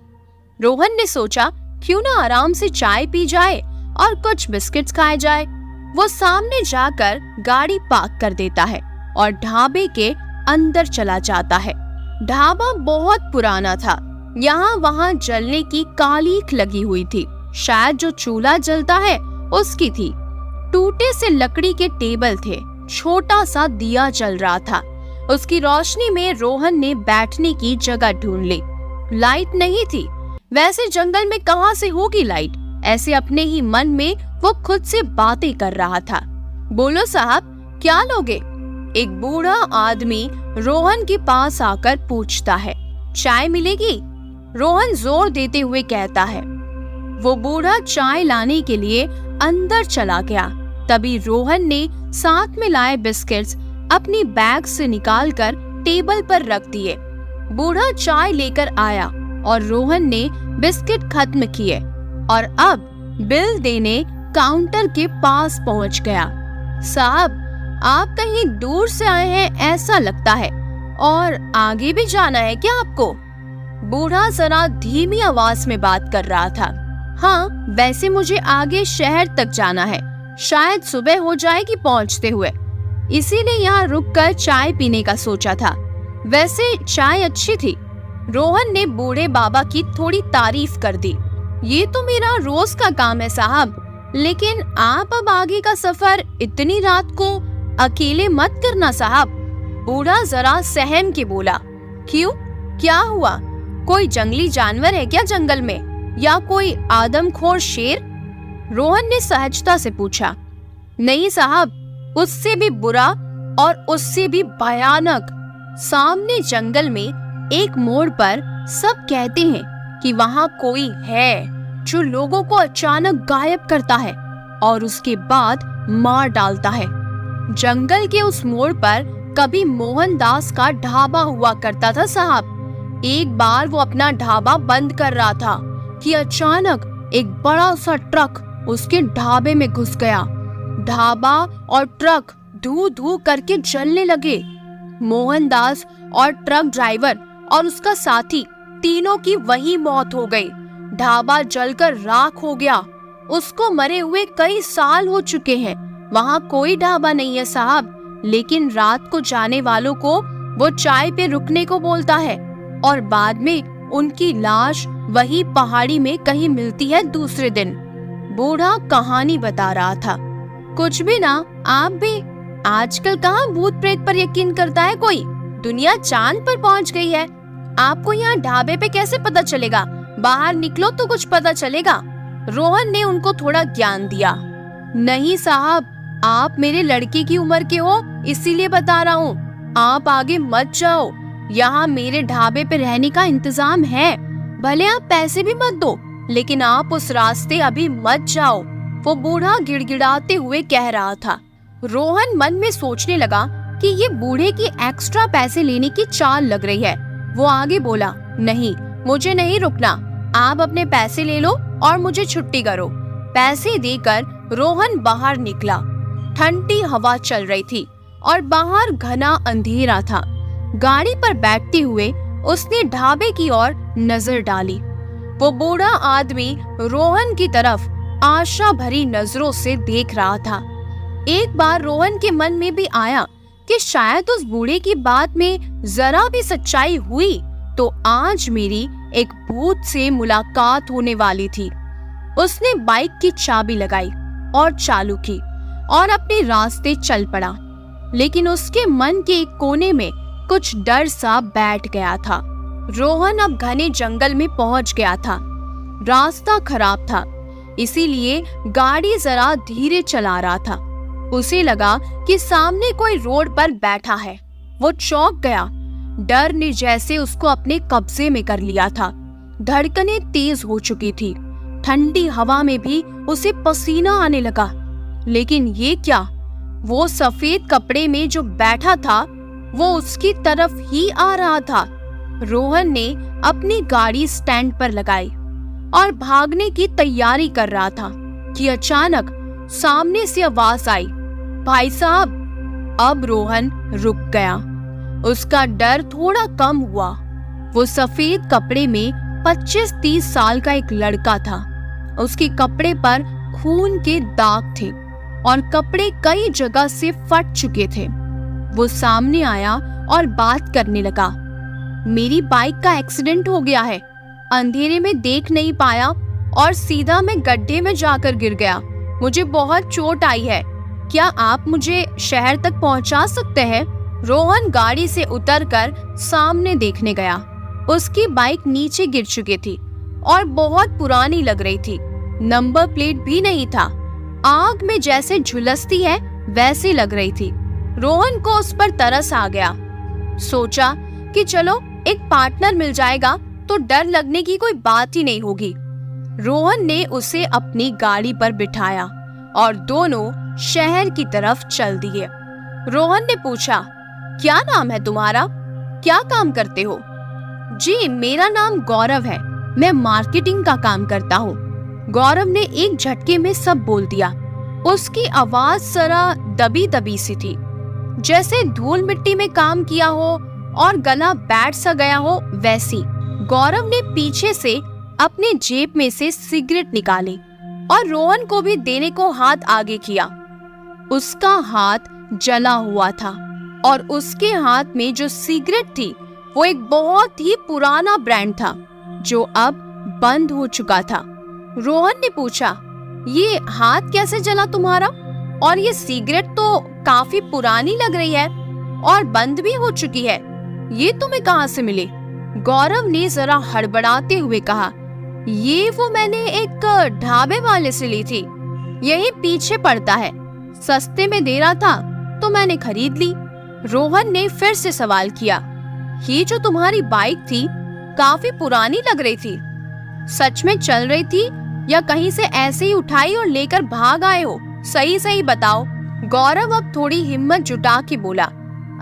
रोहन ने सोचा क्यों ना आराम से चाय पी जाए और कुछ बिस्किट्स खाए जाए। वो सामने जाकर गाड़ी पार्क कर देता है और ढाबे के अंदर चला जाता है। ढाबा बहुत पुराना था, यहाँ वहाँ जलने की कालीख लगी हुई थी, शायद जो चूल्हा जलता है उसकी थी। टूटे से लकड़ी के टेबल थे, छोटा सा दिया जल रहा था। उसकी रोशनी में रोहन ने बैठने की जगह ढूंढ ली। लाइट नहीं थी, वैसे जंगल में कहाँ से होगी लाइट। ऐसे अपने ही मन में वो खुद से बातें कर रहा था। बोलो साहब, क्या लोगे? एक बूढ़ा आदमी रोहन के पास आकर पूछता है। चाय मिलेगी? रोहन जोर देते हुए कहता है। वो बूढ़ा चाय लाने के लिए अंदर चला गया। तभी रोहन ने साथ में लाए बिस्किट्स अपनी बैग से निकालकर टेबल पर रख दिए। बूढ़ा चाय लेकर आया और रोहन ने बिस्किट खत्म किए और अब बिल देने काउंटर के पास पहुंच गया। साहब, आप कहीं दूर से आए हैं ऐसा लगता है, और आगे भी जाना है क्या आपको? बूढ़ा जरा धीमी आवाज में बात कर रहा था। हाँ, वैसे मुझे आगे शहर तक जाना है, शायद सुबह हो जाएगी पहुंचते हुए, इसीलिए यहाँ रुककर चाय पीने का सोचा था। वैसे चाय अच्छी थी। रोहन ने बूढ़े बाबा की थोड़ी तारीफ कर दी। ये तो मेरा रोज का काम है साहब, लेकिन आप अब आगे का सफर इतनी रात को अकेले मत करना साहब। बूढ़ा जरा सहम के बोला। क्यों, क्या हुआ? कोई जंगली जानवर है क्या जंगल में, या कोई आदमखोर शेर? रोहन ने सहजता से पूछा। नहीं साहब, उससे भी बुरा और उससे भी भयानक। सामने जंगल में एक मोड़ पर सब कहते हैं कि वहाँ कोई है जो लोगों को अचानक गायब करता है और उसके बाद मार डालता है। जंगल के उस मोड़ पर कभी मोहनदास का ढाबा हुआ करता था साहब। एक बार वो अपना ढाबा बंद कर रहा था कि अचानक एक बड़ा सा ट्रक उसके ढाबे में घुस गया। ढाबा और ट्रक धू धू करके जलने लगे। मोहनदास और ट्रक ड्राइवर और उसका साथी तीनों की वही मौत हो गई। ढाबा जलकर राख हो गया। उसको मरे हुए कई साल हो चुके हैं। वहाँ कोई ढाबा नहीं है साहब, लेकिन रात को जाने वालों को वो चाय पे रुकने को बोलता है और बाद में उनकी लाश वही पहाड़ी में कहीं मिलती है दूसरे दिन। बूढ़ा कहानी बता रहा था। कुछ भी ना, आप भी। आजकल कहाँ भूत प्रेत पर यकीन करता है कोई। दुनिया चांद पर पहुँच गई है। आपको यहाँ ढाबे पे कैसे पता चलेगा? बाहर निकलो तो कुछ पता चलेगा। रोहन ने उनको थोड़ा ज्ञान दिया। नहीं साहब, आप मेरे लड़के की उम्र के हो, इसीलिए बता रहा हूँ। आप आगे मत जाओ। यहाँ मेरे ढाबे पे रहने का इंतजाम है। भले आप पैसे भी मत दो, लेकिन आप उस रास्ते अभी मत जाओ। वो बूढ़ा गिड़गिड़ाते हुए कह रहा था। रोहन मन में सोचने लगा कि ये बूढ़े की एक्स्ट्रा पैसे लेने की चाल लग रही है। वो आगे बोला, नहीं, मुझे नहीं रुकना। आप अपने पैसे ले लो और मुझे छुट्टी करो। पैसे देकर रोहन बाहर निकला। ठंडी हवा चल रही थी और बाहर घना अंधेरा था। गाड़ी पर बैठते हुए उसने ढाबे की ओर नजर डाली। वो बूढ़ा आदमी रोहन की तरफ आशा भरी नजरों से देख रहा था। एक बार रोहन के मन में भी आया कि शायद उस बूढ़े की बात में जरा भी सच्चाई हुई तो आज मेरी एक भूत से मुलाकात होने वाली थी। उसने बाइक की चाबी लगाई और चालू की और अपने रास्ते चल पड़ा। लेकिन उसके मन के एक कोने में कुछ डर सा बैठ गया था। रोहन अब घने जंगल में पहुंच गया था। रास्ता खराब था, इसीलिए गाड़ी जरा धीरे चला रहा था। उसे लगा कि सामने कोई रोड पर बैठा है। वो चौंक गया। डर ने जैसे उसको अपने कब्जे में कर लिया था। धड़कनें तेज हो चुकी थी। ठंडी हवा में भी उसे पसीना आने लगा। लेकिन ये क्या? वो सफेद कपड़े में जो बैठा था वो उसकी तरफ ही आ रहा था। रोहन ने अपनी गाड़ी स्टैंड पर लगाई और भागने की तैयारी कर रहा था कि अचानक सामने से आवाज आई, भाई साहब। अब रोहन रुक गया। उसका डर थोड़ा कम हुआ। वो सफेद कपड़े में 25-30 साल का एक लड़का था। उसके कपड़े पर खून के दाग थे और कपड़े कई जगह से फट चुके थे। वो सामने आया और बात करने लगा। मेरी बाइक का एक्सीडेंट हो गया है। अंधेरे में देख नहीं पाया और सीधा मैं गड्ढे में जाकर गिर गया। मुझे बहुत चोट आई है। क्या आप मुझे शहर तक पहुंचा सकते हैं? रोहन गाड़ी से उतरकर सामने देखने गया। उसकी बाइक नीचे गिर चुकी थी और बहुत पुरानी लग रही थी। नंबर प्लेट भी नहीं था। आग में जैसे झुलसती है वैसी लग रही थी। रोहन को उस पर तरस आ गया। सोचा कि चलो एक पार्टनर मिल जाएगा तो डर लगने की कोई बात ही नहीं होगी। रोहन ने उसे अपनी गाड़ी पर बिठाया और दोनों शहर की तरफ चल दिए। रोहन ने पूछा, क्या नाम है तुम्हारा? क्या काम करते हो? जी, मेरा नाम गौरव है। मैं मार्केटिंग का काम करता हूँ। गौरव ने एक झटके में सब बोल दिया। उसकी आवाज जरा दबी दबी सी थी, जैसे धूल मिट्टी में काम किया हो और गला बैठ सा गया हो वैसी। गौरव ने पीछे से अपने जेब में से सिगरेट निकाली और रोहन को भी देने को हाथ आगे किया। उसका हाथ जला हुआ था और उसके हाथ में जो सिगरेट थी वो एक बहुत ही पुराना ब्रांड था जो अब बंद हो चुका था। रोहन ने पूछा, ये हाथ कैसे जला तुम्हारा? और ये सिगरेट तो काफी पुरानी लग रही है और बंद भी हो चुकी है। ये तुम्हें कहाँ से मिली? गौरव ने जरा हड़बड़ाते हुए कहा, ये वो मैंने एक ढाबे वाले से ली थी। यही पीछे पड़ता है। सस्ते में दे रहा था तो मैंने खरीद ली। रोहन ने फिर से सवाल किया, ये जो तुम्हारी बाइक थी काफी पुरानी लग रही थी, सच में चल रही थी या कहीं से ऐसे ही उठाई और लेकर भाग आए हो? सही सही बताओ। गौरव अब थोड़ी हिम्मत जुटा के बोला,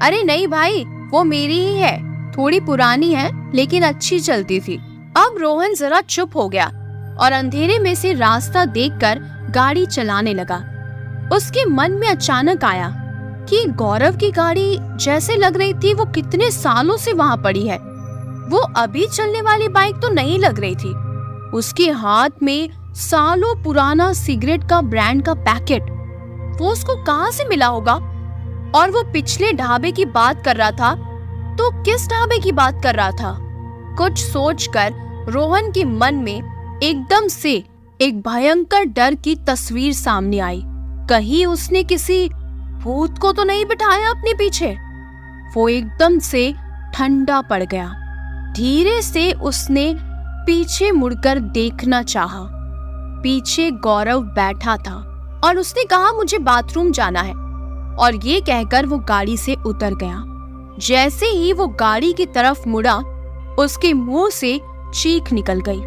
अरे नहीं भाई, वो मेरी ही है, थोड़ी पुरानी है लेकिन अच्छी चलती थी। अब रोहन जरा चुप हो गया और अंधेरे में से रास्ता देखकर गाड़ी चलाने लगा। उसके मन में अचानक आया कि गौरव की गाड़ी जैसे लग रही थी वो कितने सालों से वहाँ पड़ी है। वो अभी चलने वाली बाइक तो नहीं लग रही थी। उसके हाथ में सालों पुराना सिगरेट का ब्रांड का पैकेट, वो उसको कहाँ से मिला होगा? और वो पिछले ढाबे की बात कर रहा था, तो किस ढाबे की बात कर रहा था? कुछ सोचकर रोहन के मन में एकदम से एक भयंकर डर की तस्वीर सामने आई। कहीं उसने किसी भूत को तो नहीं बिठाया अपने पीछे? वो एकदम से ठंडा पड़ गया। धीरे से उसने पीछे मुड़कर देखना चाहा। पीछे गौरव बैठा था और उसने कहा, मुझे बाथरूम जाना है, और ये कहकर वो गाड़ी से उतर गया। जैसे ही वो गाड़ी की तरफ मुड़ा, उसके मुंह से चीख निकल गई।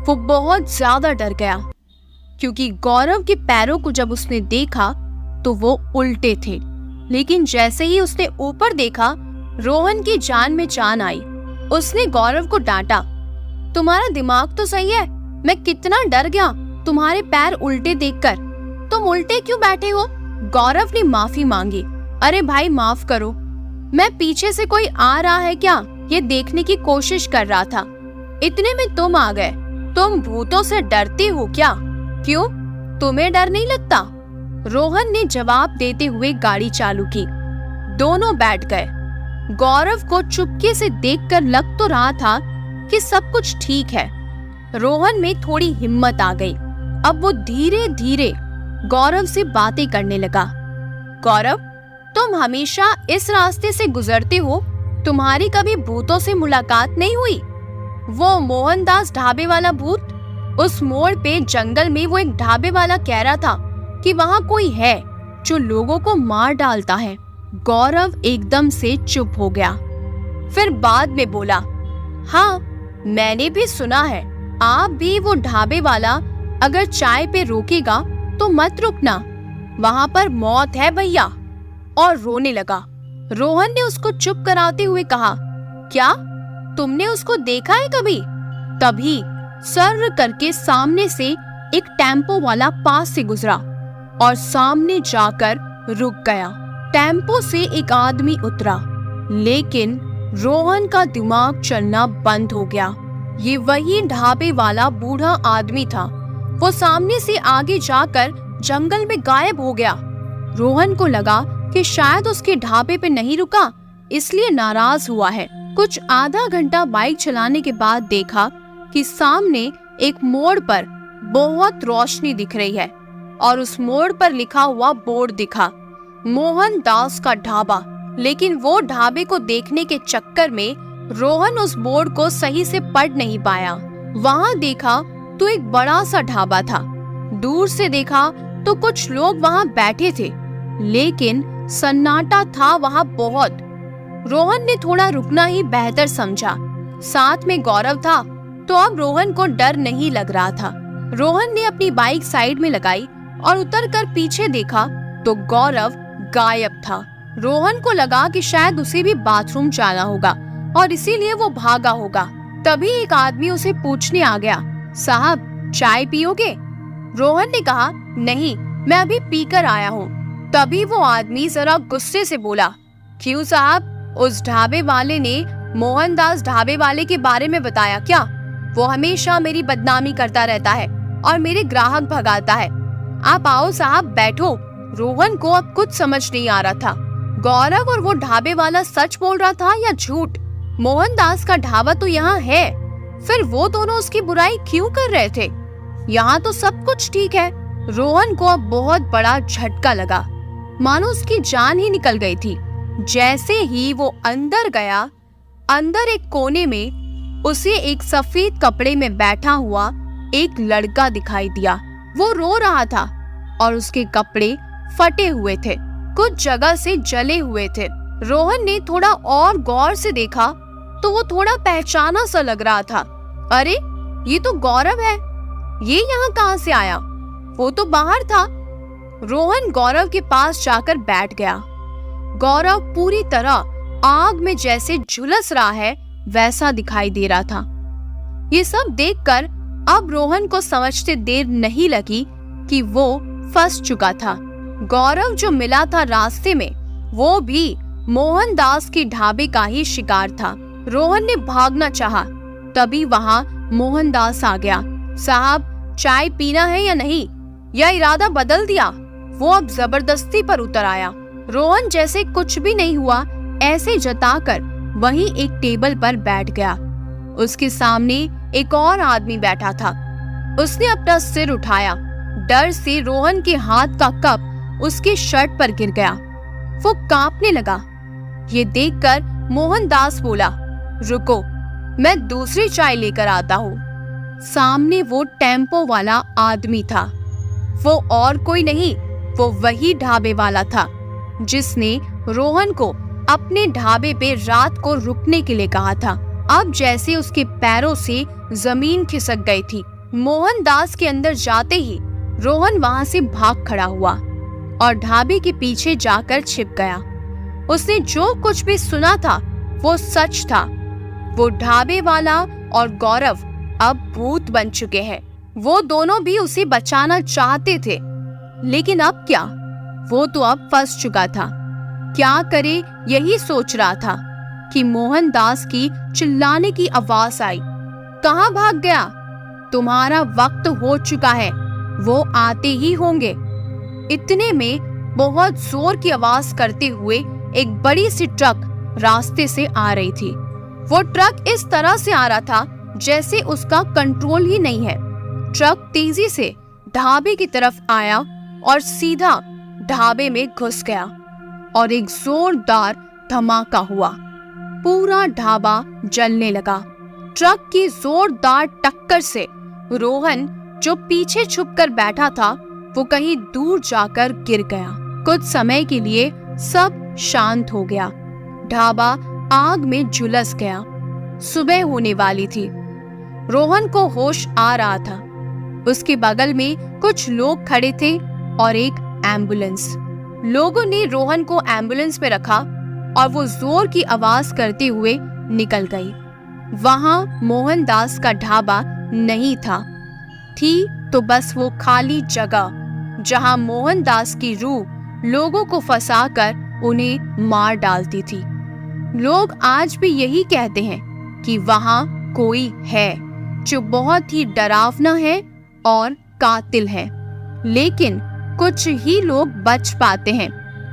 वो बहुत ज्यादा डर गया क्योंकि गौरव के पैरों को जब उसने देखा तो वो उल्टे थे। लेकिन जैसे ही उसने ऊपर देखा, रोहन की जान में जान आई। उसने गौरव को डांटा, तुम्हारा दिमाग तो सही है, मैं कितना डर गया तुम्हारे पैर उल्टे देखकर। तुम उल्टे क्यों बैठे हो? गौरव ने माफी मांगी। अरे भाई माफ करो, मैं पीछे से कोई आ रहा है क्या ये देखने की कोशिश कर रहा था, इतने में तुम आ गए। तुम भूतों से डरते हो क्या? क्यों, तुम्हें डर नहीं लगता? रोहन ने जवाब देते हुए गाड़ी चालू की। दोनों बैठ गए। गौरव को चुपके से देखकर लग तो रहा था कि सब कुछ ठीक है। रोहन में थोड़ी हिम्मत आ गई। अब वो धीरे धीरे गौरव से बातें करने लगा। गौरव, तुम हमेशा इस रास्ते से गुजरते हो, तुम्हारी कभी भूतों से मुलाकात नहीं हुई? वो मोहनदास ढाबे वाला भूत, उस मोड़ पे जंगल में वो एक ढाबे वाला कह रहा था कि वहाँ कोई है जो लोगों को मार डालता है। गौरव एकदम से चुप हो गया, फिर बाद में बोला, हाँ मैंने भी सुना है। आप भी वो ढाबे वाला अगर चाय पे रोकेगा तो मत रुकना, वहाँ पर मौत है भैया। और रोने लगा। रोहन ने उसको चुप कराते हुए कहा, क्या तुमने उसको देखा है कभी? तभी सर्र करके सामने से एक टेम्पो वाला पास से गुजरा और सामने जाकर रुक गया। टेम्पो से एक आदमी उतरा, लेकिन रोहन का दिमाग चलना बंद हो गया। ये वही ढाबे वाला बूढ़ा आदमी था। वो सामने से आगे जाकर जंगल में गायब हो गया। रोहन को लगा कि शायद उसके ढाबे पे नहीं रुका, इसलिए नाराज हुआ है। कुछ आधा घंटा बाइक चलाने के बाद देखा कि सामने एक मोड़ पर बहुत रोशनी दिख रही है और उस मोड़ पर लिखा हुआ बोर्ड दिखा, मोहन दास का ढाबा। लेकिन वो ढाबे को देखने के चक्कर में रोहन उस बोर्ड को सही से पढ़ नहीं पाया। वहाँ देखा तो एक बड़ा सा ढाबा था। दूर से देखा तो कुछ लोग वहाँ बैठे थे, लेकिन सन्नाटा था वहाँ बहुत। रोहन ने थोड़ा रुकना ही बेहतर समझा। साथ में गौरव था तो अब रोहन को डर नहीं लग रहा था। रोहन ने अपनी बाइक साइड में लगाई और उतरकर पीछे देखा तो गौरव गायब था। रोहन को लगा कि शायद उसे भी बाथरूम जाना होगा और इसीलिए वो भागा होगा। तभी एक आदमी उसे पूछने आ गया, साहब चाय पियोगे? रोहन ने कहा, नहीं मैं अभी पीकर आया हूँ। तभी वो आदमी जरा गुस्से से बोला, क्यों साहब, उस ढाबे वाले ने मोहनदास ढाबे वाले के बारे में बताया क्या? वो हमेशा मेरी बदनामी करता रहता है और मेरे ग्राहक भगाता है। आप आओ साहब, बैठो। रोहन को अब कुछ समझ नहीं आ रहा था, गौरव और वो ढाबे वाला सच बोल रहा था या झूठ। मोहनदास का ढाबा तो यहाँ है, फिर वो दोनों उसकी बुराई क्यों कर रहे थे? यहाँ तो सब कुछ ठीक है। रोहन को अब बहुत बड़ा झटका लगा, मानो उसकी जान ही निकल गई थी। जैसे ही वो अंदर गया, अंदर एक कोने में उसे एक सफेद कपड़े में बैठा हुआ एक लड़का दिखाई दिया। वो रो रहा था और उसके कपड़े फटे हुए थे, कुछ जगह से जले हुए थे। रोहन ने थोड़ा और गौर से देखा तो वो थोड़ा पहचाना सा लग रहा था। अरे ये तो गौरव है, ये यहाँ कहाँ से आया? वो तो बाहर था। रोहन गौरव के पास जाकर बैठ गया। गौरव पूरी तरह आग में जैसे झुलस रहा है वैसा दिखाई दे रहा था। ये सब देखकर अब रोहन को समझते देर नहीं लगी कि वो फंस चुका था। गौरव जो मिला था रास्ते में, वो भी मोहनदास के ढाबे का ही शिकार था। रोहन ने भागना चाहा, तभी वहां मोहनदास आ गया। साहब, चाय पीना है या नहीं? यह इरादा बदल दिया। वो अब जबरदस्ती पर उतर आया। रोहन जैसे कुछ भी नहीं हुआ ऐसे जताकर वहीं एक टेबल पर बैठ गया। उसके सामने एक और आदमी बैठा था। उसने अपना सिर उठाया। डर से रोहन के हाथ का कप उसके शर्ट पर गिर गया। वो कांपने लगा। ये देखकर मोहनदास बोला, रुको, मैं दूसरी चाय लेकर आता हूँ। सामने वो टेम्पो वाला आदमी था। वो और कोई नहीं, वो वही ढाबे वाला था जिसने रोहन को अपने ढाबे पे रात को रुकने के लिए कहा था। अब जैसे उसके पैरों से जमीन खिसक गई थी। मोहनदास के अंदर जाते ही रोहन वहां से भाग खड़ा हुआ और ढाबे के पीछे जाकर छिप गया। उसने जो कुछ भी सुना था वो सच था। वो ढाबे वाला और गौरव अब भूत बन चुके हैं। वो दोनों भी उसे बचाना चाहते थे, लेकिन अब क्या? वो तो अब फंस चुका था। क्या करे यही सोच रहा था कि मोहनदास की चिल्लाने की आवाज आई। कहाँ भाग गया? तुम्हारा वक्त हो चुका है, वो आते ही होंगे। इतने में बहुत जोर की आवाज करते हुए एक बड़ी सी ट्रक रास्ते से आ रही थी। वो ट्रक इस तरह से आ रहा था जैसे उसका कंट्रोल ही नहीं है। ट्रक तेजी से ढाबे की तरफ आया और सीधा ढाबे में घुस गया और एक जोरदार धमाका हुआ। पूरा ढाबा जलने लगा। ट्रक की जोरदार टक्कर से रोहन, जो पीछे छुपकर बैठा था, वो कहीं दूर जाकर गिर गया। कुछ समय के लिए सब शांत हो गया। ढाबा आग में झुलस गया। सुबह होने वाली थी। रोहन को होश आ रहा था। उसके बगल में कुछ लोग खड़े थे और एक एम्बुलेंस। लोगों ने रोहन को एम्बुलेंस में रखा और वो जोर की आवाज करते हुए निकल गई। वहां मोहनदास का ढाबा नहीं था। थी तो बस वो खाली जगह जहां मोहनदास की रूह लोगों को फंसाकर उन्हें मार डालती थी। लोग आज भी यही कहते हैं कि वहां कोई है जो बहुत ही डरावना है और कातिल है, लेकिन कुछ ही लोग बच पाते हैं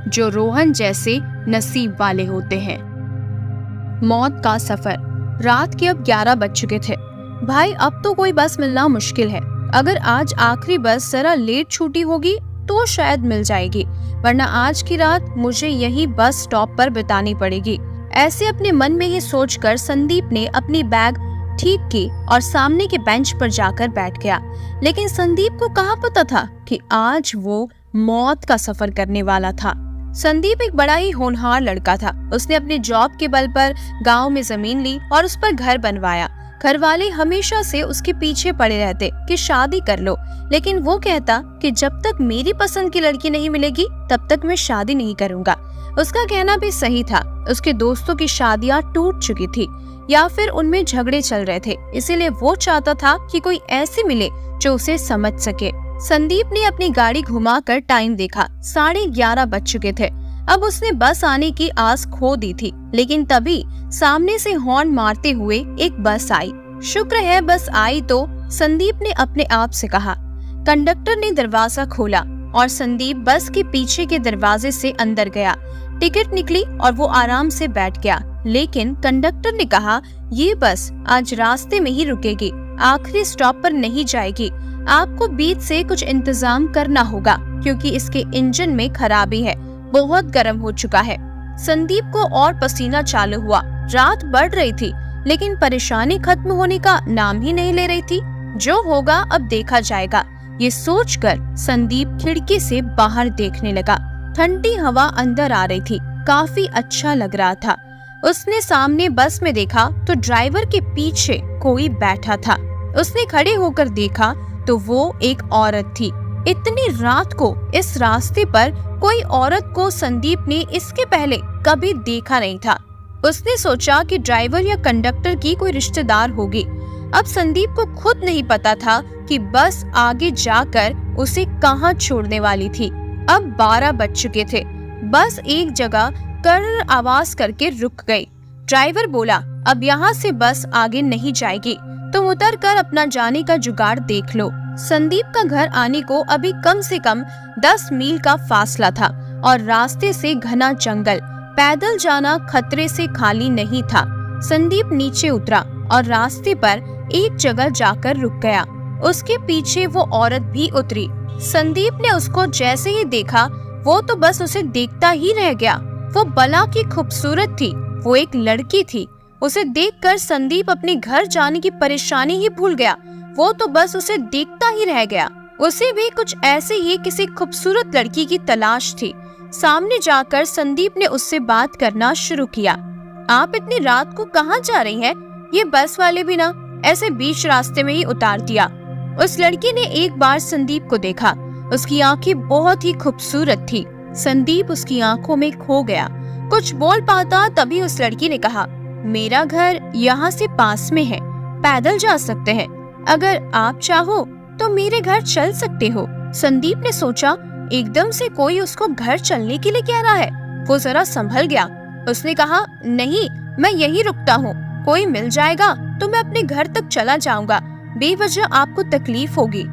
जो रोहन जैसे नसीब वाले होते हैं। मौत का सफर। रात के अब 11 बज चुके थे। भाई, अब तो कोई बस मिलना मुश्किल है। अगर आज आखिरी बस जरा लेट छूटी होगी तो शायद मिल जाएगी, वरना आज की रात मुझे यही बस स्टॉप पर बितानी पड़ेगी। ऐसे अपने मन में ही सोचकर संदीप ने अपनी बैग ठीक की और सामने के बेंच पर जाकर बैठ गया। लेकिन संदीप को कहाँ पता था कि आज वो मौत का सफर करने वाला था। संदीप एक बड़ा ही होनहार लड़का था। उसने अपने जॉब के बल पर गांव में जमीन ली और उस पर घर बनवाया। घर वाले हमेशा से उसके पीछे पड़े रहते कि शादी कर लो, लेकिन वो कहता कि जब तक मेरी पसंद की लड़की नहीं मिलेगी तब तक मैं शादी नहीं करूंगा। उसका कहना भी सही था। उसके दोस्तों की शादियां टूट चुकी थी या फिर उनमें झगड़े चल रहे थे, इसीलिए वो चाहता था कि कोई ऐसी मिले जो उसे समझ सके। संदीप ने अपनी गाड़ी घुमाकर टाइम देखा। 11:30 बज चुके थे। अब उसने बस आने की आस खो दी थी, लेकिन तभी सामने से हॉर्न मारते हुए एक बस आई। शुक्र है बस आई तो, संदीप ने अपने आप से कहा। कंडक्टर ने दरवाजा खोला और संदीप बस के पीछे के दरवाजे से अंदर गया। टिकट निकली और वो आराम से बैठ गया, लेकिन कंडक्टर ने कहा, ये बस आज रास्ते में ही रुकेगी, आखिरी स्टॉप पर नहीं जाएगी। आपको बीच से कुछ इंतजाम करना होगा क्योंकि इसके इंजन में खराबी है, बहुत गर्म हो चुका है। संदीप को और पसीना चालू हुआ। रात बढ़ रही थी, लेकिन परेशानी खत्म होने का नाम ही नहीं ले रही थी। जो होगा अब देखा जाएगा। ये सोचकर संदीप खिड़की से बाहर देखने लगा। ठंडी हवा अंदर आ रही थी, काफी अच्छा लग रहा था। उसने सामने बस में देखा तो ड्राइवर के पीछे कोई बैठा था। उसने खड़े होकर देखा तो वो एक औरत थी। इतनी रात को इस रास्ते पर कोई औरत को संदीप ने इसके पहले कभी देखा नहीं था। उसने सोचा कि ड्राइवर या कंडक्टर की कोई रिश्तेदार होगी। अब संदीप को खुद नहीं पता था कि बस आगे जाकर उसे कहां छोड़ने वाली थी। अब 12 बज चुके थे। बस एक जगह कर आवाज करके रुक गई। ड्राइवर बोला, अब यहाँ से बस आगे नहीं जाएगी, तुम उतर कर अपना जाने का जुगाड़ देख लो। संदीप का घर आने को अभी कम से कम 10 मील का फासला था और रास्ते से घना जंगल। पैदल जाना खतरे से खाली नहीं था। संदीप नीचे उतरा और रास्ते पर एक जगह जाकर रुक गया। उसके पीछे वो औरत भी उतरी। संदीप ने उसको जैसे ही देखा वो तो बस उसे देखता ही रह गया। वो भला की खूबसूरत थी, वो एक लड़की थी। उसे देखकर संदीप अपने घर जाने की परेशानी ही भूल गया। वो तो बस उसे देखता ही रह गया। उसे भी कुछ ऐसे ही किसी खूबसूरत लड़की की तलाश थी। सामने जाकर संदीप ने उससे बात करना शुरू किया। आप इतनी रात को कहाँ जा रही हैं? ये बस वाले भी ना ऐसे बीच रास्ते में ही उतार दिया। उस लड़की ने एक बार संदीप को देखा। उसकी आंखें बहुत ही खूबसूरत थी। संदीप उसकी आंखों में खो गया। कुछ बोल पाता तभी उस लड़की ने कहा, मेरा घर यहाँ से पास में है, पैदल जा सकते हैं। अगर आप चाहो तो मेरे घर चल सकते हो। संदीप ने सोचा, एकदम से कोई उसको घर चलने के लिए कह रहा है। वो जरा संभल गया। उसने कहा, नहीं, मैं यहीं रुकता हूँ, कोई मिल जाएगा तो मैं अपने घर तक चला जाऊंगा, बेवजह आपको तकलीफ होगी।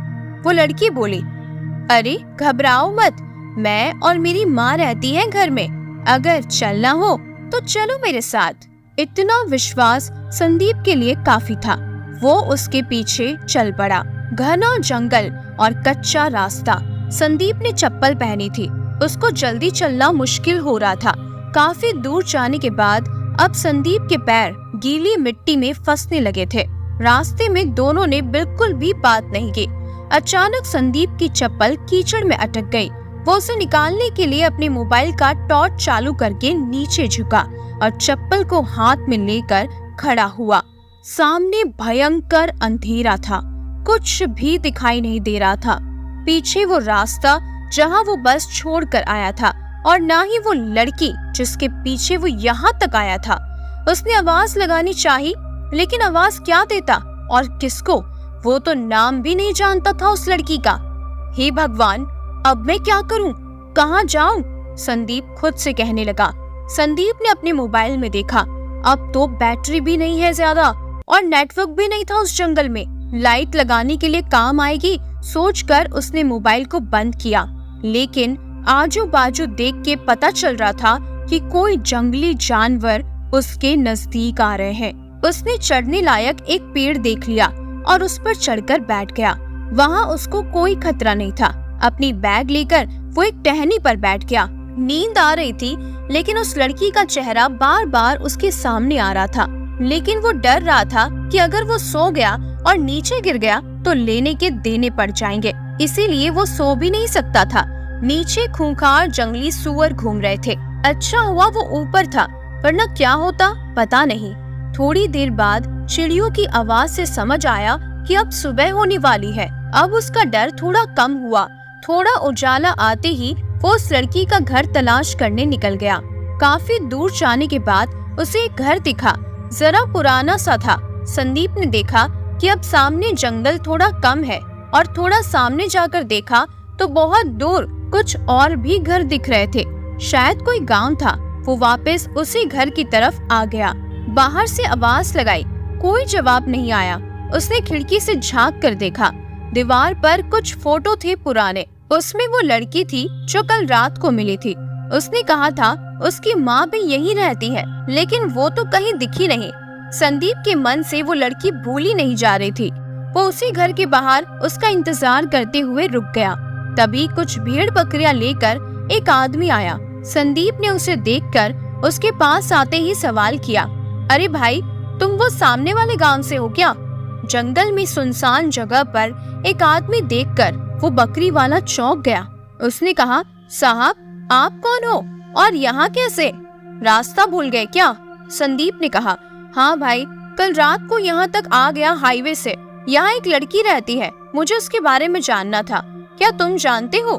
वो लड़की बोली, अरे घबराओ मत, मैं और मेरी माँ रहती हैं घर में, अगर चलना हो तो चलो मेरे साथ। इतना विश्वास संदीप के लिए काफी था। वो उसके पीछे चल पड़ा। घना जंगल और कच्चा रास्ता। संदीप ने चप्पल पहनी थी। उसको जल्दी चलना मुश्किल हो रहा था। काफी दूर जाने के बाद अब संदीप के पैर गीली मिट्टी में फंसने लगे थे। रास्ते में दोनों ने बिल्कुल भी बात नहीं की। अचानक संदीप की चप्पल कीचड़ में अटक गई। वो उसे निकालने के लिए अपने मोबाइल का टॉर्च चालू करके नीचे झुका और चप्पल को हाथ में लेकर खड़ा हुआ। सामने भयंकर अंधेरा था, कुछ भी दिखाई नहीं दे रहा था। पीछे वो रास्ता जहाँ वो बस छोड़कर आया था और ना ही वो लड़की जिसके पीछे वो यहाँ तक आया था। उसने आवाज लगानी चाही, लेकिन आवाज क्या देता और किसको? वो तो नाम भी नहीं जानता था उस लड़की का। हे भगवान, अब मैं क्या करूं? कहाँ जाऊं? संदीप खुद से कहने लगा। संदीप ने अपने मोबाइल में देखा, अब तो बैटरी भी नहीं है ज्यादा और नेटवर्क भी नहीं था उस जंगल में। लाइट लगाने के लिए काम आएगी सोचकर उसने मोबाइल को बंद किया, लेकिन आजू बाजू देख के पता चल रहा था कि कोई जंगली जानवर उसके नजदीक आ रहे हैं। उसने चढ़ने लायक एक पेड़ देख लिया और उस पर चढ़कर बैठ गया। वहाँ उसको कोई खतरा नहीं था। अपनी बैग लेकर वो एक टहनी पर बैठ गया। नींद आ रही थी, लेकिन उस लड़की का चेहरा बार बार उसके सामने आ रहा था। लेकिन वो डर रहा था कि अगर वो सो गया और नीचे गिर गया तो लेने के देने पड़ जाएंगे, इसीलिए वो सो भी नहीं सकता था। नीचे खूंखार जंगली सूअर घूम रहे थे। अच्छा हुआ वो ऊपर था, वरना क्या होता पता नहीं। थोड़ी देर बाद चिड़ियों की आवाज से समझ आया कि अब सुबह होने वाली है। अब उसका डर थोड़ा कम हुआ। थोड़ा उजाला आते ही वो उस लड़की का घर तलाश करने निकल गया। काफी दूर जाने के बाद उसे एक घर दिखा, जरा पुराना सा था। संदीप ने देखा कि अब सामने जंगल थोड़ा कम है और थोड़ा सामने जाकर देखा तो बहुत दूर कुछ और भी घर दिख रहे थे। शायद कोई गांव था। वो वापस उसी घर की तरफ आ गया। बाहर से आवाज लगाई, कोई जवाब नहीं आया। उसने खिड़की से झांक कर देखा। दीवार पर कुछ फोटो थे पुराने। उसमें वो लड़की थी जो कल रात को मिली थी। उसने कहा था उसकी माँ भी यहीं रहती है, लेकिन वो तो कहीं दिखी नहीं। संदीप के मन से वो लड़की भूली नहीं जा रही थी। वो उसी घर के बाहर उसका इंतजार करते हुए रुक गया। तभी कुछ भेड़ बकरियां लेकर एक आदमी आया। संदीप ने उसे देखकर उसके पास आते ही सवाल किया, अरे भाई, तुम वो सामने वाले गांव से हो क्या? जंगल में सुनसान जगह पर एक आदमी देखकर वो बकरी वाला चौंक गया। उसने कहा, साहब आप कौन हो और यहाँ कैसे? रास्ता भूल गए क्या? संदीप ने कहा, हाँ भाई, कल रात को यहाँ तक आ गया हाईवे से। यहाँ एक लड़की रहती है, मुझे उसके बारे में जानना था। क्या तुम जानते हो?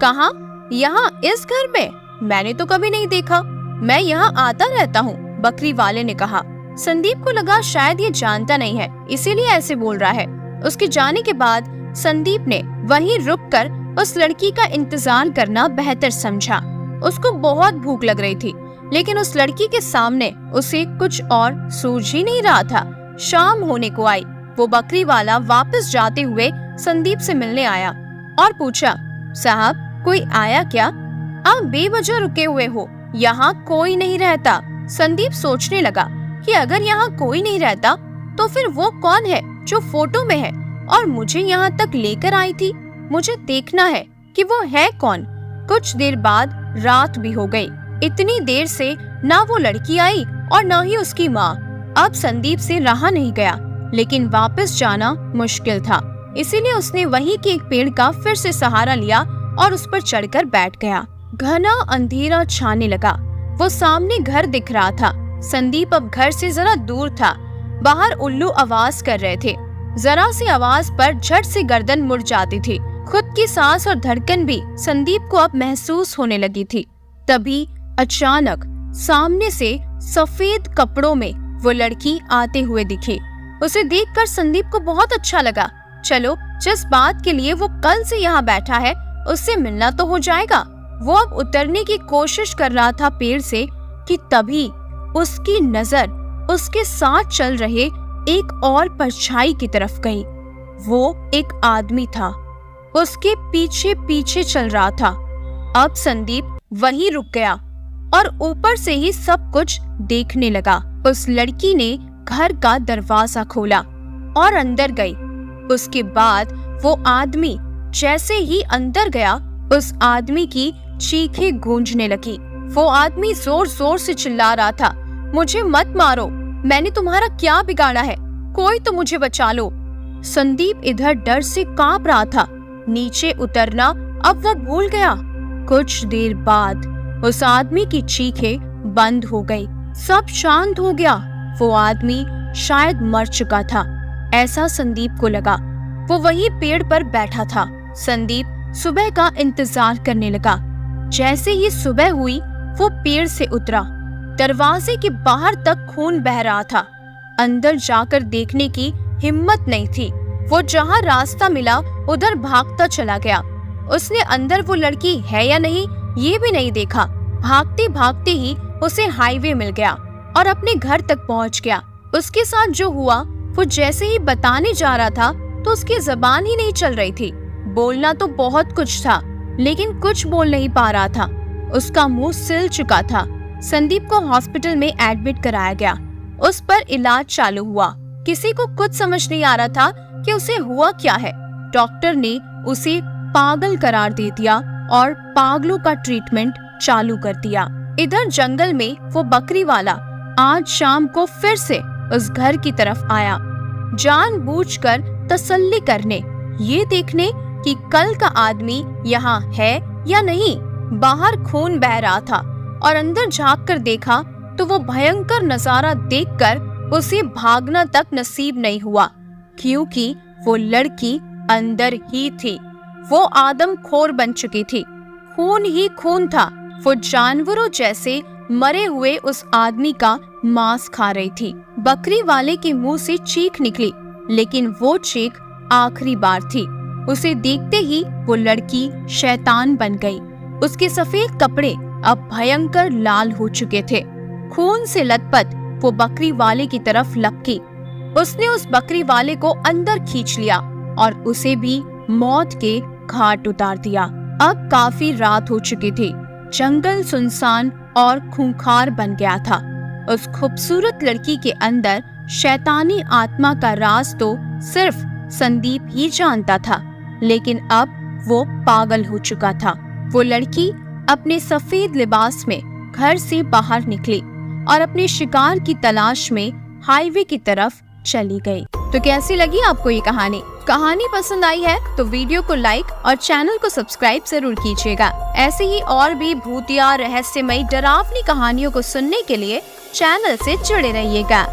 कहाँ? यहाँ इस घर में? मैंने तो कभी नहीं देखा। मैं यहाँ आता रहता हूँ, बकरी वाले ने कहा। संदीप को लगा शायद ये जानता नहीं है, इसीलिए ऐसे बोल रहा है। उसके जाने के बाद संदीप ने वहीं रुककर उस लड़की का इंतजार करना बेहतर समझा। उसको बहुत भूख लग रही थी, लेकिन उस लड़की के सामने उसे कुछ और सूझ ही नहीं रहा था। शाम होने को आई। वो बकरी वाला वापस जाते हुए संदीप से मिलने आया और पूछा, साहब कोई आया क्या? आप बेवजह रुके हुए हो, यहाँ कोई नहीं रहता। संदीप सोचने लगा कि अगर यहाँ कोई नहीं रहता तो फिर वो कौन है जो फोटो में है और मुझे यहाँ तक लेकर आई थी? मुझे देखना है कि वो है कौन। कुछ देर बाद रात भी हो गई। इतनी देर से ना वो लड़की आई और ना ही उसकी माँ। अब संदीप से रहा नहीं गया, लेकिन वापस जाना मुश्किल था। इसीलिए उसने वहीं के एक पेड़ का फिर से सहारा लिया और उस पर चढ़कर बैठ गया। घना अंधेरा छाने लगा। वो सामने घर दिख रहा था। संदीप अब घर से जरा दूर था। बाहर उल्लू आवाज कर रहे थे। जरा सी आवाज पर झट से गर्दन मुड़ जाती थी। खुद की सांस और धड़कन भी संदीप को अब महसूस होने लगी थी। तभी अचानक सामने से सफेद कपड़ों में वो लड़की आते हुए दिखी। उसे देखकर संदीप को बहुत अच्छा लगा। चलो, जिस बात के लिए वो कल से यहाँ बैठा है उससे मिलना तो हो जाएगा। वो अब उतरने की कोशिश कर रहा था पेड़ से कि तभी उसकी नजर उसके साथ चल रहे एक और परछाई की तरफ गई। वो एक आदमी था, उसके पीछे पीछे चल रहा था। अब संदीप वहीं रुक गया और ऊपर से ही सब कुछ देखने लगा। उस लड़की ने घर का दरवाजा खोला और अंदर गई। उसके बाद वो आदमी जैसे ही अंदर गया, उस आदमी की चीखें गूंजने लगी। वो आदमी जोर जोर से चिल्ला रहा था, मुझे मत मारो, मैंने तुम्हारा क्या बिगाड़ा है? कोई तो मुझे बचा लो। संदीप इधर डर से कांप रहा था। नीचे उतरना अब वो भूल गया। कुछ देर बाद उस आदमी की चीखें बंद हो गई। सब शांत हो गया। वो आदमी शायद मर चुका था, ऐसा संदीप को लगा। वो वहीं पेड़ पर बैठा था। संदीप सुबह का इंतजार करने लगा। जैसे ही सुबह हुई, वो पेड़ से उतरा। दरवाजे के बाहर तक खून बह रहा था। अंदर जाकर देखने की हिम्मत नहीं थी। वो जहाँ रास्ता मिला उधर भागता चला गया। उसने अंदर वो लड़की है या नहीं ये भी नहीं देखा। भागते भागते ही उसे हाईवे मिल गया और अपने घर तक पहुंच गया। उसके साथ जो हुआ वो जैसे ही बताने जा रहा था तो उसकी जबान ही नहीं चल रही थी। बोलना तो बहुत कुछ था, लेकिन कुछ बोल नहीं पा रहा था। उसका मुंह सिल चुका था। संदीप को हॉस्पिटल में एडमिट कराया गया। उस पर इलाज चालू हुआ। किसी को कुछ समझ नहीं आ रहा था कि उसे हुआ क्या है। डॉक्टर ने उसे पागल करार दे दिया और पागलों का ट्रीटमेंट चालू कर दिया। इधर जंगल में वो बकरी वाला आज शाम को फिर से उस घर की तरफ आया, जानबूझकर तसल्ली करने, ये देखने कि कल का आदमी यहाँ है या नहीं। बाहर खून बह रहा था और अंदर झांक कर देखा तो वो भयंकर नजारा देखकर उसे भागना तक नसीब नहीं हुआ, क्योंकि वो लड़की अंदर ही थी। वो आदमखोर बन चुकी थी। खून ही खून था। वो जानवरों जैसे मरे हुए उस आदमी का मांस खा रही थी। बकरी वाले के मुंह से चीख निकली, लेकिन वो चीख आखिरी बार थी। उसे देखते ही वो लड़की शैतान बन गई। उसके सफेद कपड़े अब भयंकर लाल हो चुके थे। खून से लथपथ वो बकरी वाले की तरफ लपकी। उसने उस बकरी वाले को अंदर खींच लिया और उसे भी मौत के घाट उतार दिया। अब काफी रात हो चुकी थी। जंगल सुनसान और खूंखार बन गया था। उस खूबसूरत लड़की के अंदर शैतानी आत्मा का राज तो सिर्फ संदीप ही जानता था, लेकिन अब वो पागल हो चुका था। वो लड़की अपने सफेद लिबास में घर से बाहर निकली और अपने शिकार की तलाश में हाईवे की तरफ चली गई। तो कैसी लगी आपको ये कहानी? कहानी पसंद आई है तो वीडियो को लाइक और चैनल को सब्सक्राइब जरूर कीजिएगा। ऐसे ही और भी भूतिया, रहस्यमयी, डरावनी कहानियों को सुनने के लिए चैनल से जुड़े रहिएगा।